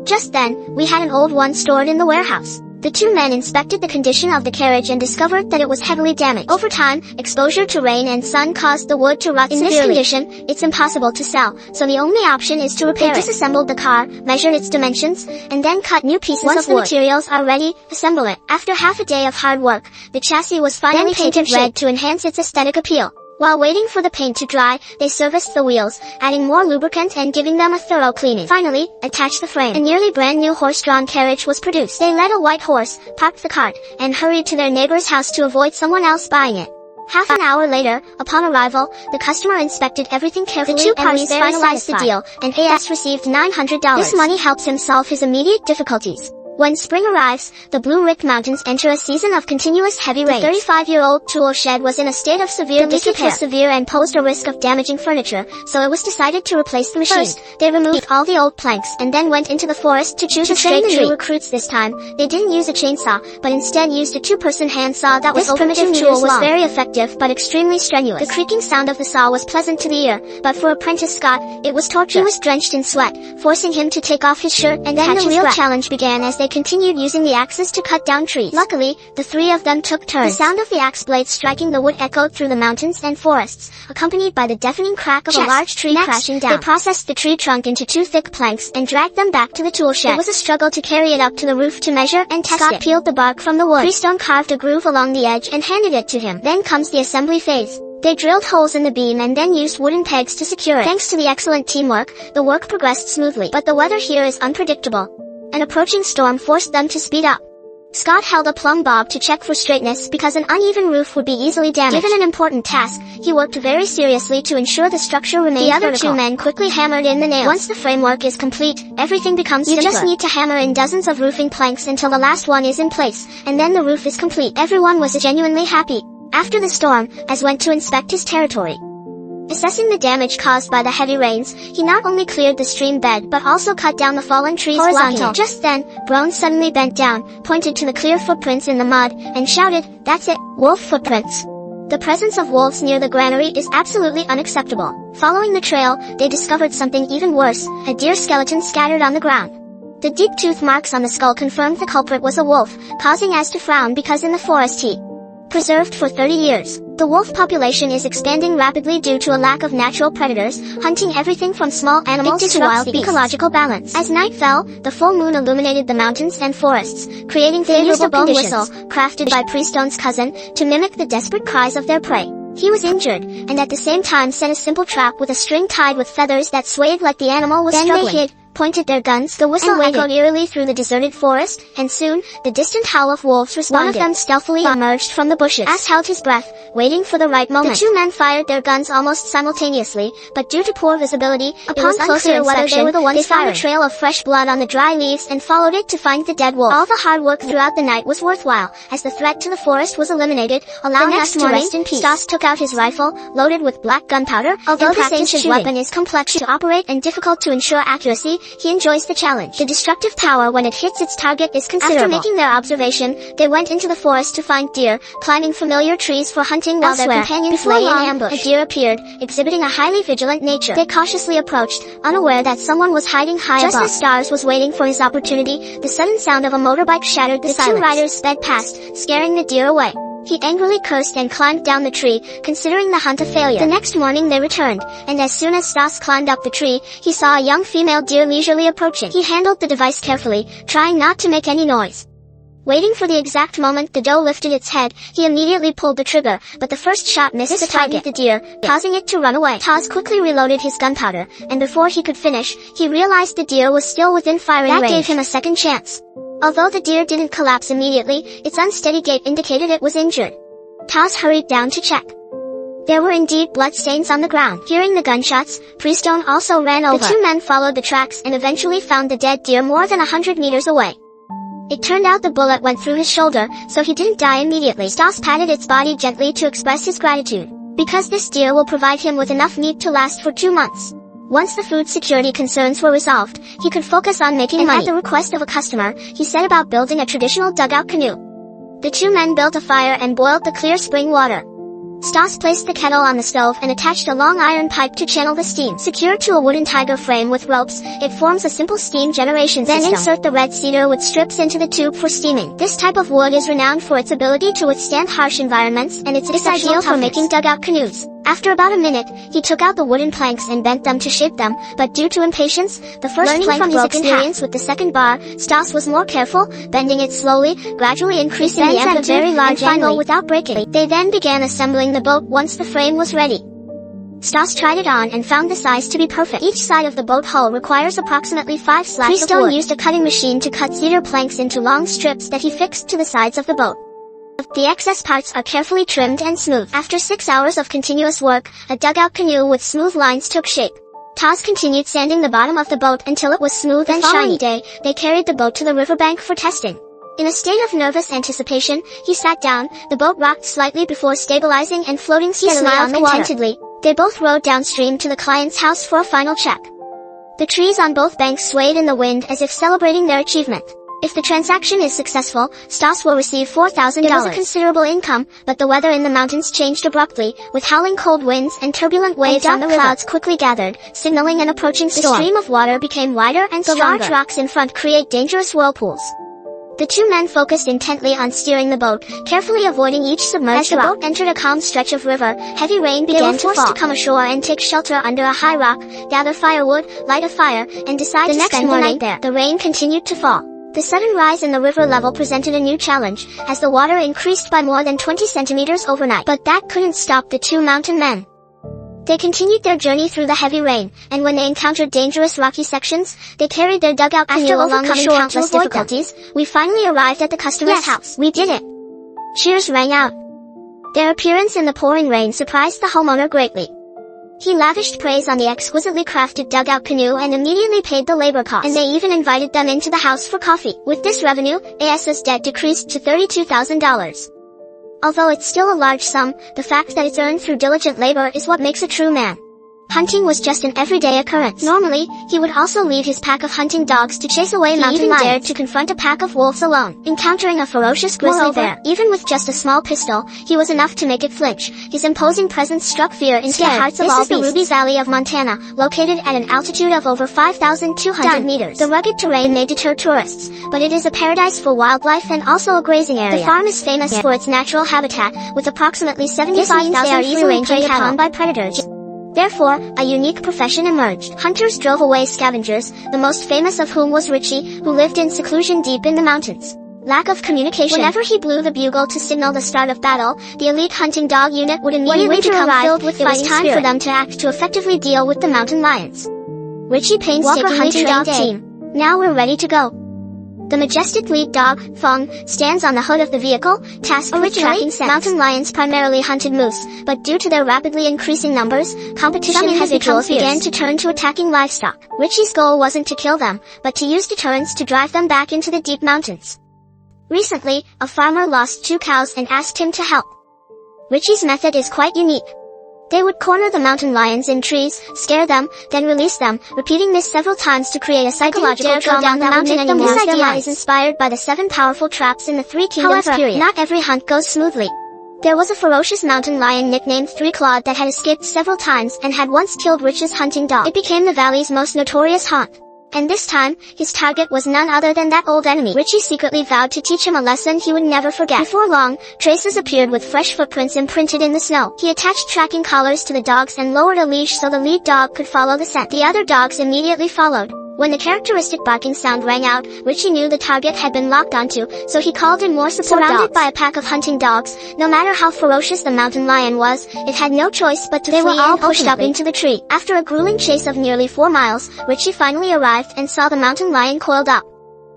Just then, we had an old one stored in the warehouse. The 2 men inspected the condition of the carriage and discovered that it was heavily damaged. Over time, exposure to rain and sun caused the wood to rot severely. In this condition, it's impossible to sell, so the only option is to repair it. They disassembled the car, measured its dimensions, and then cut new pieces of wood. Once the materials are ready, assemble it. After half a day of hard work, the chassis was finally painted red to enhance its aesthetic appeal. While waiting for the paint to dry, they serviced the wheels, adding more lubricant and giving them a thorough cleaning. Finally, attached the frame. A nearly brand new horse-drawn carriage was produced. They led a white horse, parked the cart, and hurried to their neighbor's house to avoid someone else buying it. Half an hour later, upon arrival, the customer inspected everything carefully. The two parties finalized the deal, and AS received $900. This money helps him solve his immediate difficulties. When spring arrives, the Blue Rick Mountains enter a season of continuous heavy rain. The 35-year-old tool shed was in a state of severe disrepair. The leakage was severe and posed a risk of damaging furniture, so it was decided to replace the machine. First, they removed all the old planks and then went into the forest to choose a straight tree. To train the new recruits this time, they didn't use a chainsaw, but instead used a two-person hand saw that was over 2 meters long. This primitive tool was very effective but extremely strenuous. The creaking sound of the saw was pleasant to the ear, but for apprentice Scott, it was torture. He was drenched in sweat, forcing him to take off his shirt and then the real challenge began as they continued using the axes to cut down trees. Luckily, the three of them took turns. The sound of the axe blades striking the wood echoed through the mountains and forests, accompanied by the deafening crack of a large tree crashing down. They processed the tree trunk into 2 thick planks and dragged them back to the tool shed. It was a struggle to carry it up to the roof to measure and test it. Scott peeled the bark from the wood. Freestone carved a groove along the edge and handed it to him. Then comes the assembly phase. They drilled holes in the beam and then used wooden pegs to secure it. Thanks to the excellent teamwork, the work progressed smoothly. But the weather here is unpredictable. An approaching storm forced them to speed up. Scott held a plumb bob to check for straightness because an uneven roof would be easily damaged. Given an important task, he worked very seriously to ensure the structure remained vertical. The other 2 men quickly hammered in the nails. Once the framework is complete, everything becomes simpler. You just need to hammer in dozens of roofing planks until the last one is in place, and then the roof is complete. Everyone was genuinely happy. After the storm, Az went to inspect his territory. Assessing the damage caused by the heavy rains, he not only cleared the stream bed but also cut down the fallen trees horizontally. Just then, Brown suddenly bent down, pointed to the clear footprints in the mud, and shouted, "That's it, wolf footprints." The presence of wolves near the granary is absolutely unacceptable. Following the trail, they discovered something even worse, a deer skeleton scattered on the ground. The deep tooth marks on the skull confirmed the culprit was a wolf, causing Az to frown because in the forest he preserved for 30 years. The wolf population is expanding rapidly due to a lack of natural predators, hunting everything from small animals to wild beasts. Ecological balance. As night fell, the full moon illuminated the mountains and forests, creating favorable conditions. Whistle, crafted by Prestone's cousin, to mimic the desperate cries of their prey. He was injured, and at the same time set a simple trap with a string tied with feathers that swayed like the animal was struggling. Then they hid, pointed their guns, the whistle echoed eerily through the deserted forest, and soon, the distant howl of wolves responded. One of them stealthily emerged from the bushes. Az held his breath, waiting for the right moment. The 2 men fired their guns almost simultaneously, but due to poor visibility, upon closer inspection, they were the ones they found a trail of fresh blood on the dry leaves and followed it to find the dead wolf. All the hard work throughout the night was worthwhile, as the threat to the forest was eliminated, allowing us to rest in peace. Stas took out his rifle, loaded with black gunpowder. Although this ancient weapon is complex to operate and difficult to ensure accuracy, he enjoys the challenge. The destructive power when it hits its target is considerable. After making their observation, they went into the forest to find deer, climbing familiar trees for hunting while their companions lay in ambush. A deer appeared, exhibiting a highly vigilant nature. They cautiously approached, unaware that someone was hiding high above. Just as Stars was waiting for his opportunity, the sudden sound of a motorbike shattered the silence. 2 riders sped past, scaring the deer away. He angrily cursed and climbed down the tree, considering the hunt a failure. The next morning they returned, and as soon as Stas climbed up the tree, he saw a young female deer leisurely approaching. He handled the device carefully, trying not to make any noise. Waiting for the exact moment the doe lifted its head, he immediately pulled the trigger, but the first shot missed the target, the deer, causing it to run away. Taz quickly reloaded his gunpowder, and before he could finish, he realized the deer was still within firing range. That gave him a second chance. Although the deer didn't collapse immediately, its unsteady gait indicated it was injured. Taz hurried down to check. There were indeed bloodstains on the ground. Hearing the gunshots, Prestone also ran over. The 2 men followed the tracks and eventually found the dead deer more than 100 meters away. It turned out the bullet went through his shoulder, so he didn't die immediately. Stas patted its body gently to express his gratitude, because this deer will provide him with enough meat to last for 2 months. Once the food security concerns were resolved, he could focus on making money. At the request of a customer, he set about building a traditional dugout canoe. The 2 men built a fire and boiled the clear spring water. Stas placed the kettle on the stove and attached a long iron pipe to channel the steam. Secured to a wooden tiger frame with ropes, it forms a simple steam generation system. Then insert the red cedar with strips into the tube for steaming. This type of wood is renowned for its ability to withstand harsh environments, and it's ideal for making dugout canoes. After about a minute, he took out the wooden planks and bent them to shape them, but due to impatience, the first plank from his experience with the second bar, Stas was more careful, bending it slowly, gradually increasing the amplitude very large and final without breaking. They then began assembling the boat once the frame was ready. Stas tried it on and found the size to be perfect. Each side of the boat hull requires approximately 5 slabs of wood. Prestone used a cutting machine to cut cedar planks into long strips that he fixed to the sides of the boat. The excess parts are carefully trimmed and smoothed. After 6 hours of continuous work, a dugout canoe with smooth lines took shape. Taz continued sanding the bottom of the boat until it was smooth and shiny. The following day, they carried the boat to the riverbank for testing. In a state of nervous anticipation, he sat down, the boat rocked slightly before stabilizing and floating steadily on the water. Contentedly, they both rowed downstream to the client's house for a final check. The trees on both banks swayed in the wind as if celebrating their achievement. If the transaction is successful, Stas will receive $4,000. It was a considerable income, but the weather in the mountains changed abruptly, with howling cold winds and turbulent waves on the river. Clouds quickly gathered, signaling an approaching storm. The stream of water became wider and stronger. The large rocks in front create dangerous whirlpools. The two men focused intently on steering the boat, carefully avoiding each submerged rock. As the boat entered a calm stretch of river, heavy rain began to fall. They were forced to come ashore and take shelter under a high rock, gather firewood, light a fire, and decide to spend the night there. The rain continued to fall. The sudden rise in the river level presented a new challenge, as the water increased by more than 20 centimeters overnight. But that couldn't stop the two mountain men. They continued their journey through the heavy rain, and when they encountered dangerous rocky sections, they carried their dugout canoe along the shore. Countless difficulties, we finally arrived at the customer's house. We did it! Cheers rang out. Their appearance in the pouring rain surprised the homeowner greatly. He lavished praise on the exquisitely crafted dugout canoe and immediately paid the labor costs. And they even invited them into the house for coffee. With this revenue, AS's debt decreased to $32,000. Although it's still a large sum, the fact that it's earned through diligent labor is what makes a true man. Hunting was just an everyday occurrence. Normally, he would also lead his pack of hunting dogs to chase away mountain lions. He even dared to confront a pack of wolves alone, encountering a ferocious grizzly bear. Even with just a small pistol, he was enough to make it flinch. His imposing presence struck fear into the hearts of all beasts. This is the Ruby Valley of Montana, located at an altitude of over 5,200 meters. The rugged terrain may deter tourists, but it is a paradise for wildlife and also a grazing area. The farm is famous for its natural habitat, with approximately 75,000 free-range preyed upon by predators. Therefore, a unique profession emerged. Hunters drove away scavengers, the most famous of whom was Richie, who lived in seclusion deep in the mountains. Lack of communication. Whenever he blew the bugle to signal the start of battle, the elite hunting dog unit would immediately become filled with fighting spirit. It was time for them to act to effectively deal with the mountain lions. Richie painstakingly trained the team. Now we're ready to go. The majestic lead dog, Fong, stands on the hood of the vehicle, tasked with tracking scents. Mountain lions primarily hunted moose, but due to their rapidly increasing numbers, competition individuals began to turn to attacking livestock. Richie's goal wasn't to kill them, but to use deterrence to drive them back into the deep mountains. Recently, a farmer lost 2 cows and asked him to help. Richie's method is quite unique. They would corner the mountain lions in trees, scare them, then release them, repeating this several times to create a psychological trauma down the mountain anymore. This idea is inspired by the 7 powerful traps in the Three Kingdoms period. Not every hunt goes smoothly. There was a ferocious mountain lion nicknamed Three-Clawed that had escaped several times and had once killed Rich's hunting dog. It became the valley's most notorious haunt. And this time, his target was none other than that old enemy. Richie secretly vowed to teach him a lesson he would never forget. Before long, traces appeared with fresh footprints imprinted in the snow. He attached tracking collars to the dogs and lowered a leash so the lead dog could follow the scent. The other dogs immediately followed. When the characteristic barking sound rang out, Richie knew the target had been locked onto, so he called in more support dogs. Surrounded by a pack of hunting dogs, no matter how ferocious the mountain lion was, it had no choice but to flee. They were all pushed up into the tree. After a grueling chase of nearly 4 miles, Richie finally arrived and saw the mountain lion coiled up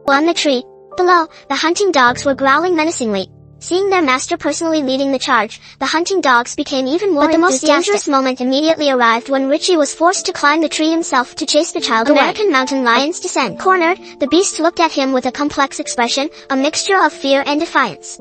on the tree. Below, the hunting dogs were growling menacingly. Seeing their master personally leading the charge, the hunting dogs became even more enthusiastic. But the most dangerous moment immediately arrived when Richie was forced to climb the tree himself to chase the child away. American mountain lions descend. Cornered, the beast looked at him with a complex expression, a mixture of fear and defiance.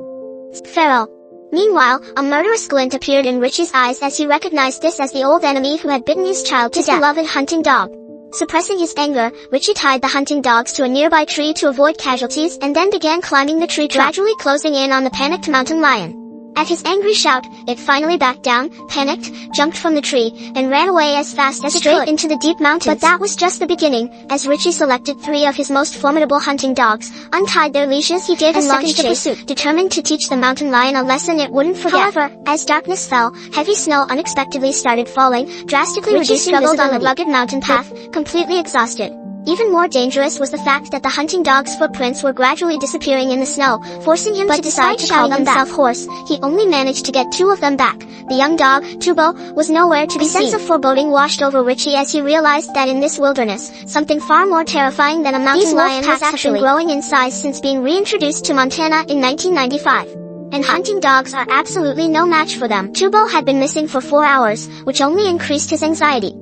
Feral. Meanwhile, a murderous glint appeared in Richie's eyes as he recognized this as the old enemy who had bitten his child to death. His beloved hunting dog. Suppressing his anger, Richie tied the hunting dogs to a nearby tree to avoid casualties and then began climbing the tree, gradually closing in on the panicked mountain lion. At his angry shout, it finally backed down, panicked, jumped from the tree, and ran away as fast as it could into the deep mountains. But that was just the beginning. As Richie selected 3 of his most formidable hunting dogs, untied their leashes, he gave a second chase, determined to teach the mountain lion a lesson it wouldn't forget. However, as darkness fell, heavy snow unexpectedly started falling, drastically reducing visibility on the rugged mountain path, completely exhausted. Even more dangerous was the fact that the hunting dog's footprints were gradually disappearing in the snow, forcing him to decide to call himself Horse. He only managed to get 2 of them back. The young dog, Tubo, was nowhere to be seen. A sense of foreboding washed over Richie as he realized that in this wilderness, something far more terrifying than a mountain lion was actually growing in size since being reintroduced to Montana in 1995. and hunting dogs are absolutely no match for them. Tubo had been missing for 4 hours, which only increased his anxiety.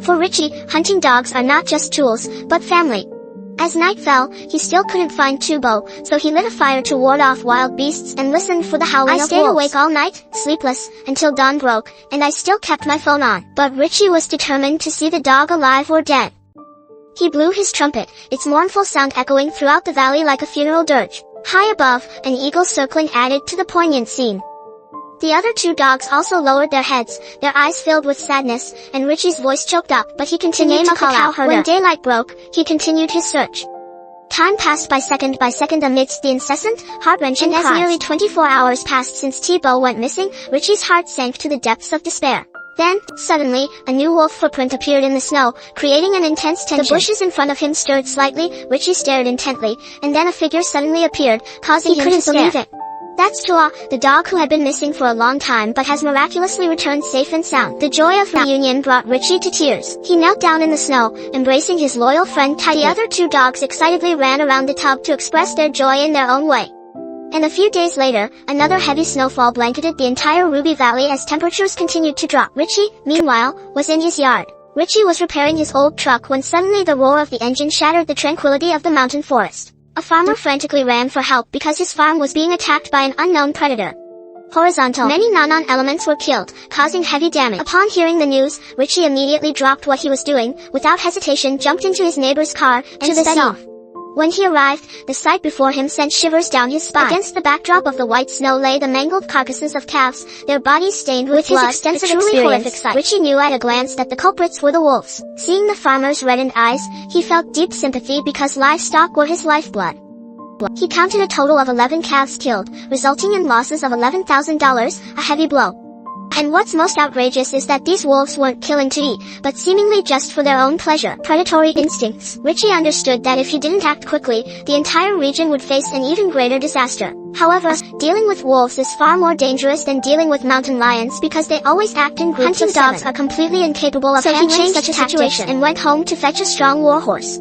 For Richie, hunting dogs are not just tools, but family. As night fell, he still couldn't find Tubo, so he lit a fire to ward off wild beasts and listened for the howling of wolves. I stayed awake all night, sleepless, until dawn broke, and I still kept my phone on. But Richie was determined to see the dog alive or dead. He blew his trumpet, its mournful sound echoing throughout the valley like a funeral dirge. High above, an eagle circling added to the poignant scene. The other 2 dogs also lowered their heads, their eyes filled with sadness, and Richie's voice choked up, but he continued to call out. When daylight broke, he continued his search. Time passed by second amidst the incessant, heart-wrenching cries. And as nearly 24 hours passed since Tubo went missing, Richie's heart sank to the depths of despair. Then, suddenly, a new wolf footprint appeared in the snow, creating an intense tension. The bushes in front of him stirred slightly, Richie stared intently, and then a figure suddenly appeared, causing him to stare. He couldn't believe it. That's Tua, the dog who had been missing for a long time but has miraculously returned safe and sound. The joy of reunion brought Richie to tears. He knelt down in the snow, embracing his loyal friend tightly. The other 2 dogs excitedly ran around the tub to express their joy in their own way. And a few days later, another heavy snowfall blanketed the entire Ruby Valley as temperatures continued to drop. Richie, meanwhile, was in his yard. Richie was repairing his old truck when suddenly the roar of the engine shattered the tranquility of the mountain forest. A farmer frantically ran for help because his farm was being attacked by an unknown predator. Horizontal. Many non elements were killed, causing heavy damage. Upon hearing the news, Richie immediately dropped what he was doing, without hesitation jumped into his neighbor's car, and sped off. When he arrived, the sight before him sent shivers down his spine. Against the backdrop of the white snow lay the mangled carcasses of calves, their bodies stained with blood. His extensive experience, Richie knew at a glance that the culprits were the wolves. Seeing the farmer's reddened eyes, he felt deep sympathy because livestock were his lifeblood. He counted a total of 11 calves killed, resulting in losses of $11,000, a heavy blow. And what's most outrageous is that these wolves weren't killing to eat, but seemingly just for their own pleasure. Predatory instincts. Richie understood that if he didn't act quickly, the entire region would face an even greater disaster. However, dealing with wolves is far more dangerous than dealing with mountain lions because they always act in groups. Hunting dogs are completely incapable of handling such a situation and went home to fetch a strong warhorse.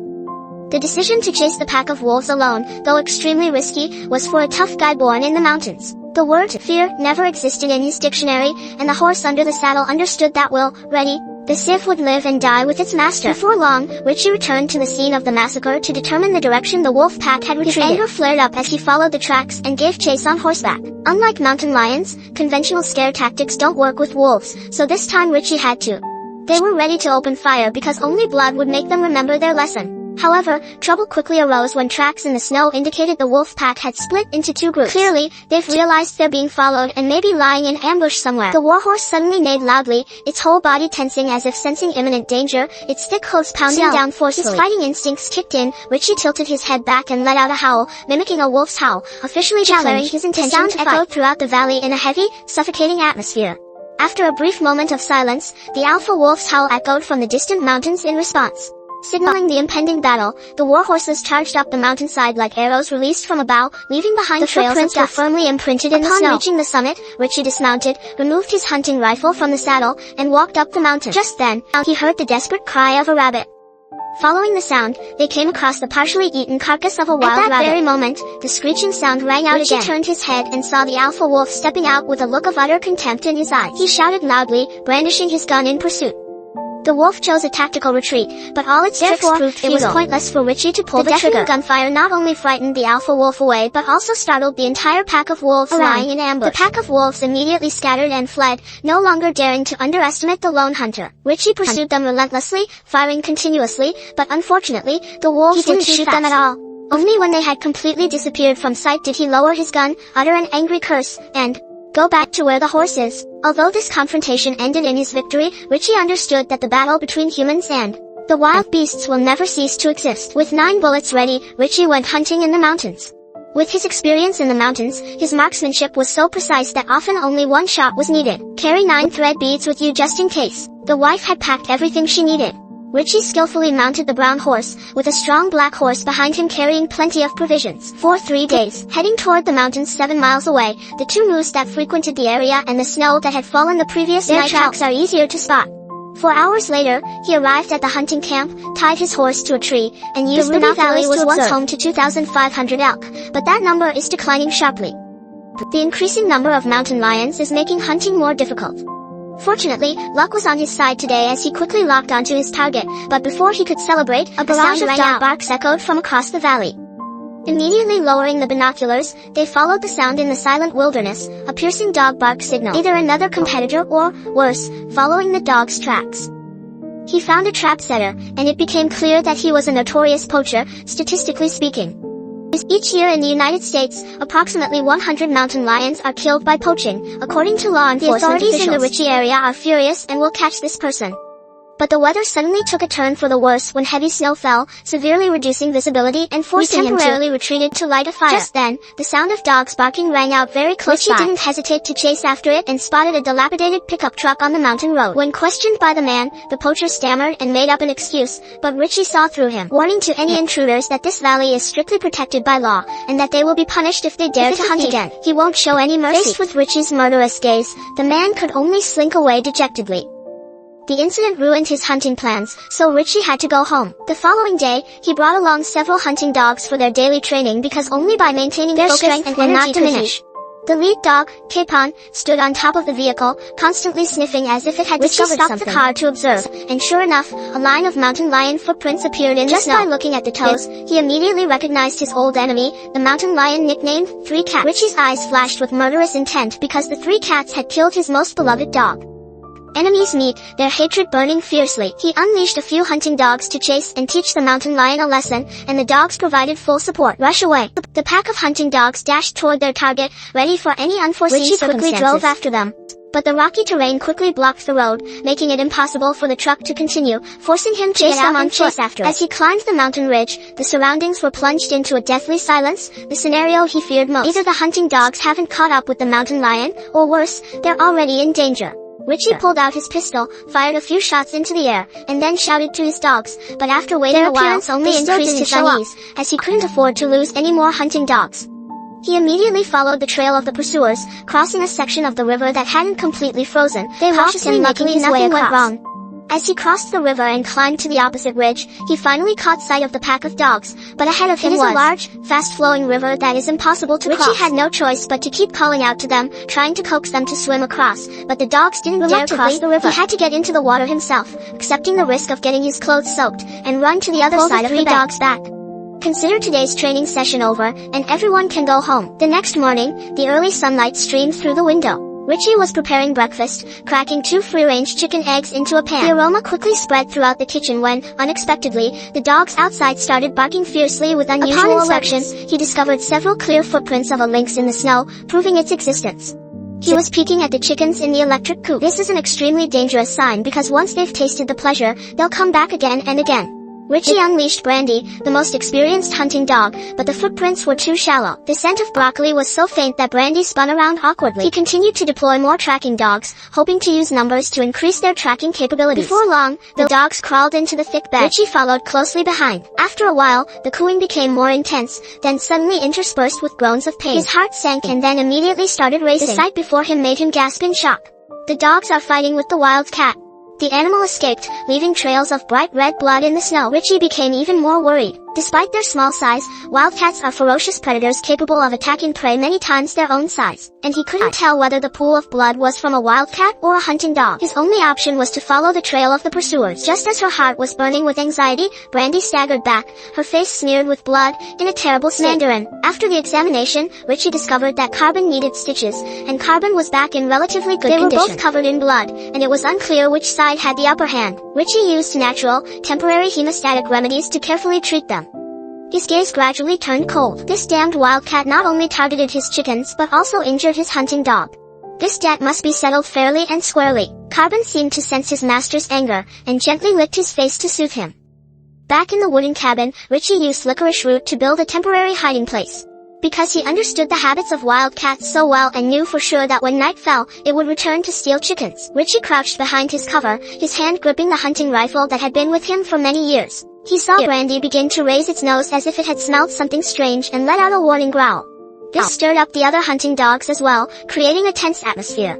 The decision to chase the pack of wolves alone, though extremely risky, was for a tough guy born in the mountains. The word fear never existed in his dictionary, and the horse under the saddle understood that the sieve would live and die with its master. Before long, Richie returned to the scene of the massacre to determine the direction the wolf pack had retreated. His anger flared up as he followed the tracks and gave chase on horseback. Unlike mountain lions, conventional scare tactics don't work with wolves, so this time Richie had to. They were ready to open fire because only blood would make them remember their lesson. However, trouble quickly arose when tracks in the snow indicated the wolf pack had split into 2 groups. Clearly, they've realized they're being followed and may be lying in ambush somewhere. The warhorse suddenly neighed loudly, its whole body tensing as if sensing imminent danger, its thick hooves pounding down forcefully. His fighting instincts kicked in, Richie tilted his head back and let out a howl, mimicking a wolf's howl, officially declaring his intention to fight. The sound echoed throughout the valley in a heavy, suffocating atmosphere. After a brief moment of silence, the alpha wolf's howl echoed from the distant mountains in response. Signaling the impending battle, the warhorses charged up the mountainside like arrows released from a bow, leaving behind trails of dust. Were firmly imprinted in the snow. Upon reaching the summit, Richie dismounted, removed his hunting rifle from the saddle, and walked up the mountain. Just then, he heard the desperate cry of a rabbit. Following the sound, they came across the partially eaten carcass of a wild rabbit. At that very moment, the screeching sound rang out again. Richie turned his head and saw the alpha wolf stepping out with a look of utter contempt in his eyes. He shouted loudly, brandishing his gun in pursuit. The wolf chose a tactical retreat, but all its tricks proved futile. It was pointless for Richie to pull the trigger. The deafening gunfire not only frightened the alpha wolf away but also startled the entire pack of wolves lying in ambush. The pack of wolves immediately scattered and fled, no longer daring to underestimate the lone hunter. Richie pursued them relentlessly, firing continuously, but unfortunately, the wolves didn't shoot them at all. Only when they had completely disappeared from sight did he lower his gun, utter an angry curse, and go back to where the horse is. Although this confrontation ended in his victory, Richie understood that the battle between humans and the wild beasts will never cease to exist. With 9 bullets ready, Richie went hunting in the mountains. With his experience in the mountains, his marksmanship was so precise that often only 1 shot was needed. Carry 9 thread beads with you just in case. The wife had packed everything she needed. Richie skillfully mounted the brown horse, with a strong black horse behind him carrying plenty of provisions. For 3 days, heading toward the mountains 7 miles away, the 2 moose that frequented the area and the snow that had fallen the previous night tracks are easier to spot. 4 hours later, he arrived at the hunting camp, tied his horse to a tree, and used the Ruby Valley was once home to 2,500 elk, but that number is declining sharply. The increasing number of mountain lions is making hunting more difficult. Fortunately, luck was on his side today as he quickly locked onto his target, but before he could celebrate, a barrage of dog barks echoed from across the valley. Immediately lowering the binoculars, they followed the sound in the silent wilderness, a piercing dog bark signal, either another competitor or, worse, following the dog's tracks. He found a trap setter, and it became clear that he was a notorious poacher, statistically speaking. Each year in the United States, approximately 100 mountain lions are killed by poaching, according to law enforcement officials. The authorities in the Ritchie area are furious and will catch this person. But the weather suddenly took a turn for the worse when heavy snow fell, severely reducing visibility and forcing him temporarily retreated to light a fire. Just then, the sound of dogs barking rang out very close by. Ritchie didn't hesitate to chase after it and spotted a dilapidated pickup truck on the mountain road. When questioned by the man, the poacher stammered and made up an excuse, but Ritchie saw through him, warning to any intruders that this valley is strictly protected by law, and that they will be punished if they dare to hunt again. He won't show any mercy. Faced with Ritchie's murderous gaze, the man could only slink away dejectedly. The incident ruined his hunting plans, so Ritchie had to go home. The following day, he brought along several hunting dogs for their daily training because only by maintaining their strength and energy not diminish. The lead dog, Capon, stood on top of the vehicle, constantly sniffing as if it had discovered something. Ritchie stopped the car to observe, and sure enough, a line of mountain lion footprints appeared in the snow. Just by looking at the toes, he immediately recognized his old enemy, the mountain lion nicknamed Three Cats. Ritchie's eyes flashed with murderous intent because the Three Cats had killed his most beloved dog. Enemies meet, their hatred burning fiercely. He unleashed a few hunting dogs to chase and teach the mountain lion a lesson, and the dogs provided full support. Rush away. The pack of hunting dogs dashed toward their target, ready for any unforeseen circumstances. Ritchie quickly drove after them. But the rocky terrain quickly blocked the road, making it impossible for the truck to continue, forcing him to get out on foot. As he climbed the mountain ridge, the surroundings were plunged into a deathly silence, the scenario he feared most. Either the hunting dogs haven't caught up with the mountain lion, or worse, they're already in danger. Ritchie pulled out his pistol, fired a few shots into the air, and then shouted to his dogs, but after waiting a while, only increased his unease, as he couldn't afford to lose any more hunting dogs. He immediately followed the trail of the pursuers, crossing a section of the river that hadn't completely frozen. They watched him making his way across. Went wrong. As he crossed the river and climbed to the opposite ridge, he finally caught sight of the pack of dogs, but ahead of him was a large, fast-flowing river that is impossible to cross. Ritchie had no choice but to keep calling out to them, trying to coax them to swim across, but the dogs didn't dare cross the river. He had to get into the water himself, accepting the risk of getting his clothes soaked, and run to the other side of the dogs' back. Consider today's training session over, and everyone can go home. The next morning, the early sunlight streamed through the window. Ritchie was preparing breakfast, cracking 2 free-range chicken eggs into a pan. The aroma quickly spread throughout the kitchen when, unexpectedly, the dogs outside started barking fiercely with unusual alertness. He discovered several clear footprints of a lynx in the snow, proving its existence. He was peeking at the chickens in the electric coop. This is an extremely dangerous sign because once they've tasted the pleasure, they'll come back again and again. Ritchie unleashed Brandy, the most experienced hunting dog, but the footprints were too shallow. The scent of broccoli was so faint that Brandy spun around awkwardly. He continued to deploy more tracking dogs, hoping to use numbers to increase their tracking capabilities. Before long, the dogs crawled into the thick bed. Ritchie followed closely behind. After a while, the cooing became more intense, then suddenly interspersed with groans of pain. His heart sank and then immediately started racing. The sight before him made him gasp in shock. The dogs are fighting with the wild cat. The animal escaped, leaving trails of bright red blood in the snow. Ritchie became even more worried. Despite their small size, wildcats are ferocious predators capable of attacking prey many times their own size, and he couldn't tell whether the pool of blood was from a wildcat or a hunting dog. His only option was to follow the trail of the pursuers. Just as her heart was burning with anxiety, Brandy staggered back, her face smeared with blood, in a terrible state. Mandarin. After the examination, Ritchie discovered that Carbon needed stitches, and Carbon was back in relatively good condition. They were both covered in blood, and it was unclear which side had the upper hand. Ritchie used natural, temporary hemostatic remedies to carefully treat them. His gaze gradually turned cold. This damned wildcat not only targeted his chickens but also injured his hunting dog. This debt must be settled fairly and squarely. Carbon seemed to sense his master's anger, and gently licked his face to soothe him. Back in the wooden cabin, Ritchie used licorice root to build a temporary hiding place. Because he understood the habits of wildcats so well and knew for sure that when night fell, it would return to steal chickens. Ritchie crouched behind his cover, his hand gripping the hunting rifle that had been with him for many years. He saw Brandy begin to raise its nose as if it had smelled something strange and let out a warning growl. This stirred up the other hunting dogs as well, creating a tense atmosphere.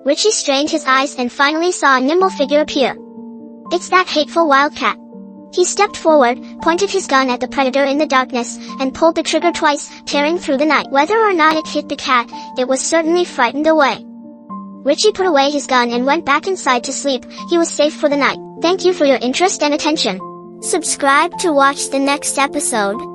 Ritchie strained his eyes and finally saw a nimble figure appear. "It's that hateful wildcat." He stepped forward, pointed his gun at the predator in the darkness, and pulled the trigger twice, tearing through the night. Whether or not it hit the cat, it was certainly frightened away. Richie put away his gun and went back inside to sleep. He was safe for the night. Thank you for your interest and attention. Subscribe to watch the next episode.